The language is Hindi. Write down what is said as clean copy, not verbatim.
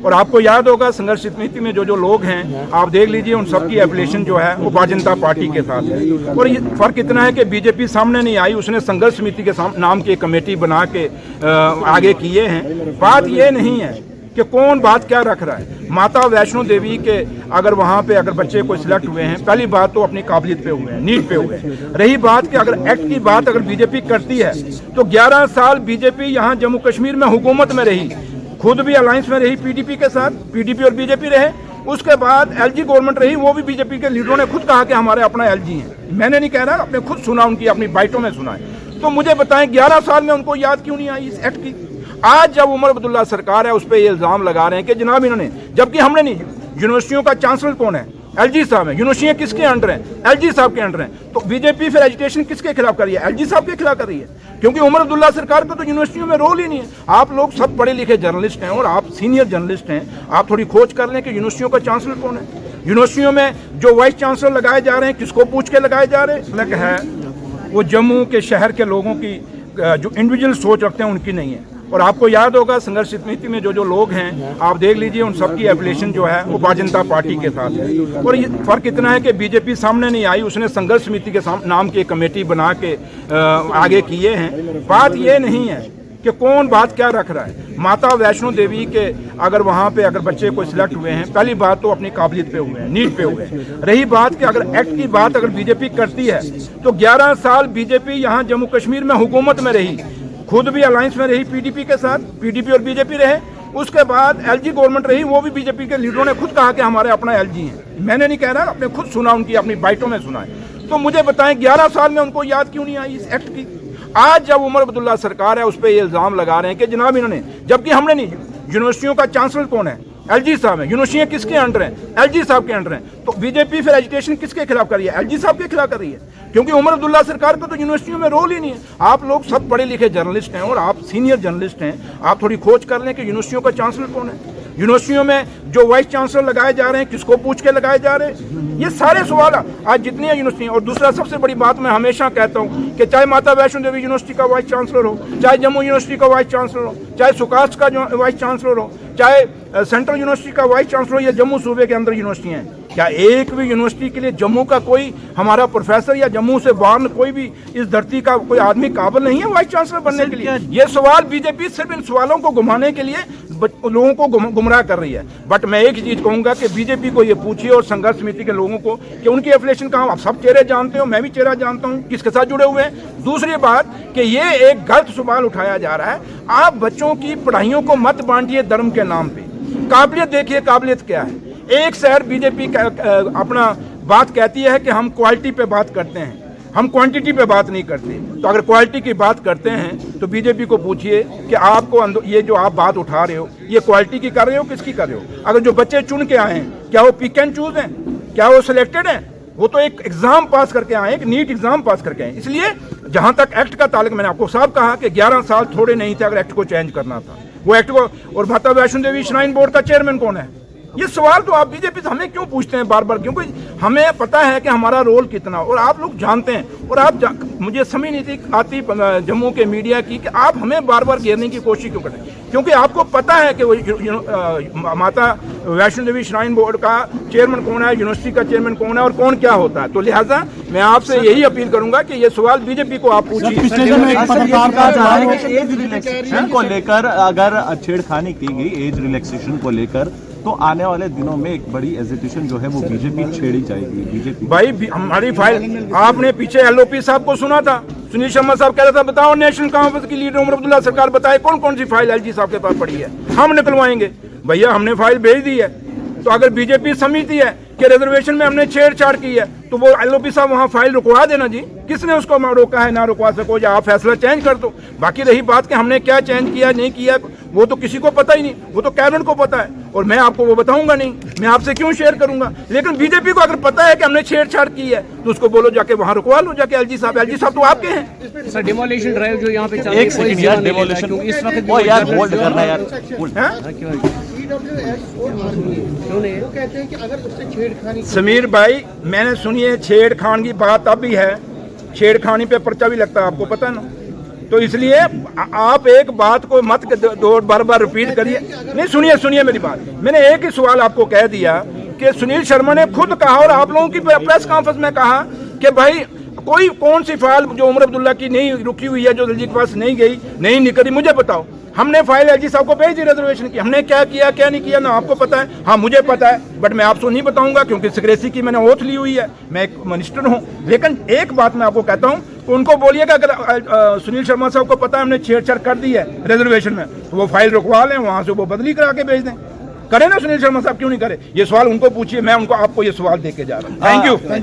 और आपको याद होगा संघर्ष समिति में जो लोग हैं, आप देख लीजिए उन सबकी एफिलिएशन जो है वो भारतीय जनता पार्टी के साथ है। और ये फर्क इतना है कि बीजेपी सामने नहीं आई, उसने संघर्ष समिति के नाम की कमेटी बना के आगे किए हैं। बात ये नहीं है कि कौन बात क्या रख रहा है। माता वैष्णो देवी के अगर वहाँ पे अगर बच्चे कोई सिलेक्ट हुए हैं, पहली बात तो अपनी काबिलियत पे हुए हैं, नीट पे हुए हैं। रही बात कि अगर एक्ट की बात अगर बीजेपी करती है तो 11 साल बीजेपी यहाँ जम्मू कश्मीर में हुकूमत में रही, खुद भी अलायंस में रही पीडीपी के साथ, पीडीपी और बीजेपी रहे। उसके बाद एलजी गवर्नमेंट रही, वो भी बीजेपी के लीडरों ने खुद कहा कि हमारे अपना एलजी है। मैंने नहीं कह रहा, आपने खुद सुना, उनकी अपनी बाइटों में सुना है। तो मुझे बताएं 11 साल में उनको याद क्यों नहीं आई इस एक्ट की। आज जब उमर अब्दुल्ला सरकार है उस पर ये इल्जाम लगा रहे हैं कि जनाब इन्होंने, जबकि हमने नहीं। यूनिवर्सिटियों का चांसलर कौन है? एलजी साहब है। यूनिवर्सिटियां किसके अंडर हैं? एलजी साहब के अंडर हैं। तो बीजेपी फिर एजुकेशन किसके खिलाफ कर रही है? एलजी साहब के खिलाफ कर रही है, क्योंकि उमर अब्दुल्ला सरकार का तो यूनिवर्सिटियों में रोल ही नहीं है। आप लोग सब पढ़े लिखे जर्नलिस्ट हैं और आप सीनियर जर्नलिस्ट हैं, आप थोड़ी खोज कर लें कि यूनिवर्सिटियों का चांसलर कौन है। यूनिवर्सिटियों में जो वाइस चांसलर लगाए जा रहे हैं, किसको पूछ के लगाए जा रहे हैं? है वो जम्मू के शहर के लोगों की जो इंडिविजुअल सोच रखते हैं उनकी नहीं है। और आपको याद होगा संघर्ष समिति में जो लोग हैं, आप देख लीजिए उन सबकी एफिलिएशन जो है वो भारतीय जनता पार्टी के साथ है। और ये फर्क इतना है कि बीजेपी सामने नहीं आई, उसने संघर्ष समिति के नाम की कमेटी बना के आगे किए हैं। बात ये नहीं है कि कौन बात क्या रख रहा है। माता वैष्णो देवी के अगर वहाँ पे अगर बच्चे कोई सिलेक्ट हुए हैं, पहली बात तो अपनी काबिलियत पे हुए हैं, नीट पे हुए हैं। रही बात कि अगर एक्ट की बात अगर बीजेपी करती है तो 11 साल बीजेपी यहाँ जम्मू कश्मीर में हुकूमत में रही, खुद भी अलायंस में रही पीडीपी के साथ, पीडीपी और बीजेपी रहे। उसके बाद एलजी गवर्नमेंट रही, वो भी बीजेपी के लीडरों ने खुद कहा कि हमारे अपना एलजी है। मैंने नहीं कह रहा, आपने खुद सुना, उनकी अपनी बाइटों में सुना है। तो मुझे बताएं 11 साल में उनको याद क्यों नहीं आई इस एक्ट की। आज जब उमर अब्दुल्ला सरकार है उस पर ये इल्जाम लगा रहे हैं कि जनाब इन्होंने, जबकि हमने नहीं। यूनिवर्सिटियों का चांसलर कौन है? एलजी साहब है। यूनिवर्सिटियां किसके अंडर हैं? एलजी साहब के अंडर हैं। तो बीजेपी फिर एजुकेशन किसके खिलाफ कर रही है? एलजी साहब के खिलाफ कर रही है, क्योंकि उमर अब्दुल्ला सरकार का तो यूनिवर्सिटियों में रोल ही नहीं है। आप लोग सब पढ़े लिखे जर्नलिस्ट हैं और आप सीनियर जर्नलिस्ट हैं, आप थोड़ी खोज कर लें कि यूनिवर्सिटियों का चांसलर कौन है। यूनिवर्सिटियों में जो वाइस चांसलर लगाए जा रहे हैं, किसको पूछ के लगाए जा रहे हैं? ये सारे सवाल आज जितनी है यूनिवर्सिटी। और दूसरा सबसे बड़ी बात मैं हमेशा कहता हूँ कि चाहे माता वैष्णो देवी यूनिवर्सिटी का वाइस चांसलर हो, चाहे जम्मू यूनिवर्सिटी का वाइस चांसलर हो, चाहे सुकास्ट का जो वाइस चांसलर हो, चाहे सेंट्रल यूनिवर्सिटी का वाइस चांसलर हो, या जम्मू सूबे के अंदर यूनिवर्सिटियाँ हैं, क्या एक भी यूनिवर्सिटी के लिए जम्मू का कोई हमारा प्रोफेसर या जम्मू से बाहर कोई भी इस धरती का कोई आदमी काबिल नहीं है वाइस चांसलर बनने के लिए? ये सवाल बीजेपी सिर्फ इन सवालों को घुमाने के लिए लोगों को गुमराह कर रही है। बट मैं एक ही चीज कहूंगा कि बीजेपी को ये पूछिए और संघर्ष समिति के लोगों को कि उनकी एफिलिएशन कहाँ। आप सब चेहरे जानते हो, मैं भी चेहरा जानता हूँ किसके साथ जुड़े हुए हैं। दूसरी बात कि ये एक गलत सवाल उठाया जा रहा है, आप बच्चों की पढ़ाइयों को मत बांटिए धर्म के नाम पे। काबिलियत देखिए, काबिलियत क्या है। एक शहर बीजेपी अपना बात कहती है कि हम क्वालिटी पे बात करते हैं, हम क्वांटिटी पे बात नहीं करते। तो अगर क्वालिटी की बात करते हैं तो बीजेपी को पूछिए कि आपको ये जो आप बात उठा रहे हो, ये क्वालिटी की कर रहे हो, किसकी कर रहे हो? अगर जो बच्चे चुन के आए हैं, क्या वो पिक एंड चूज हैं? क्या वो सिलेक्टेड हैं? वो तो एक एग्जाम पास करके आए, एक नीट एग्जाम पास करके आए। इसलिए जहां तक एक्ट का ताल्लुक, मैंने आपको साफ कहा कि 11 साल थोड़े नहीं थे अगर एक्ट को चेंज करना था, वो एक्ट को। और माता वैष्णो देवी श्राइन बोर्ड का चेयरमैन कौन है? ये सवाल तो आप बीजेपी से हमें क्यों पूछते हैं बार बार? क्योंकि हमें पता है कि हमारा रोल कितना, और आप लोग जानते हैं। और आप मुझे समझ नहीं थी आती जम्मू के मीडिया की कि आप हमें बार बार घेरने की कोशिश क्यों करते हैं, क्योंकि आपको पता है कि वो माता वैष्णो देवी श्राइन बोर्ड का चेयरमैन कौन है, यूनिवर्सिटी का चेयरमैन कौन है और कौन क्या होता है। तो लिहाजा मैं आपसे यही अपील करूंगा कि ये सवाल बीजेपी को आप पूछिए। एज रिलैक्सेशन को लेकर अगर छेड़खानी की गई, एज रिलैक्सेशन को लेकर, तो आने वाले दिनों में एक बड़ी एजिटेशन जो है वो बीजेपी छेड़ी जाएगी। बीजेपी भाई हमारी फाइल, आपने पीछे एलओपी साहब को सुना था, सुनील शर्मा साहब कह रहा था बताओ नेशनल कॉन्फ्रेंस की लीडर उमर अब्दुल्ला सरकार बताए कौन कौन सी फाइल एलजी साहब के पास पड़ी है, हम निकलवाएंगे। भैया हमने फाइल भेज दी है। तो अगर बीजेपी समझती है कि रिजर्वेशन में हमने छेड़छाड़ की है तो वो एलओपी साहब वहाँ फाइल रुकवा देना जी। किसने उसको रोका है? ना रुकवा सको, या आप फैसला चेंज कर दो। बाकी रही बात कि हमने क्या चेंज किया नहीं किया, वो तो किसी को पता ही नहीं, वो तो कैबिनेट को पता है और मैं आपको वो बताऊंगा नहीं, मैं आपसे क्यों शेयर करूंगा। लेकिन बीजेपी को अगर पता है कि हमने छेड़छाड़ की है तो उसको बोलो जाके वहाँ रुकवा लो जाके एलजी साहब तो आपके हैं। सर डिमोलिशन ड्राइव जो यहाँ पे एक सेकंड यार, डिमोलिशन इस वक्त यार होल्ड करना यार, समीर भाई मैंने सुनिए, छेड़खानी की बात अभी है, छेड़खानी पे पर्चा भी लगता है, आपको पता है ना? तो इसलिए आप एक बात को मत दो बार बार रिपीट करिए। नहीं, सुनिए मेरी बात। मैंने एक ही सवाल आपको कह दिया कि सुनील शर्मा ने खुद कहा और आप लोगों की प्रेस कॉन्फ्रेंस में कहा कि भाई कौन सी फाइल जो उमर अब्दुल्ला की नहीं रुकी हुई है, जो दिल्ली के पास नहीं गई, नहीं निकली, मुझे बताओ। हमने फाइल एलजी साहब को भेज दी रिजर्वेशन की, हमने क्या किया क्या नहीं किया ना आपको पता है, हाँ मुझे पता है, बट मैं आपको नहीं बताऊंगा क्योंकि सिक्रेसी की मैंने ओथ ली हुई है, मैं एक मिनिस्टर हूँ। लेकिन एक बात मैं आपको कहता हूँ, उनको बोलिएगा अगर सुनील शर्मा साहब को पता है हमने छेड़छाड़ कर दी है रिजर्वेशन में, तो वो फाइल रुकवा लें, वहां से वो बदली करा के भेज दें। करे ना सुनील शर्मा साहब, क्यों नहीं करे? ये सवाल उनको पूछिए, मैं उनको आपको ये सवाल दे के जा रहा हूँ। Thank you sir.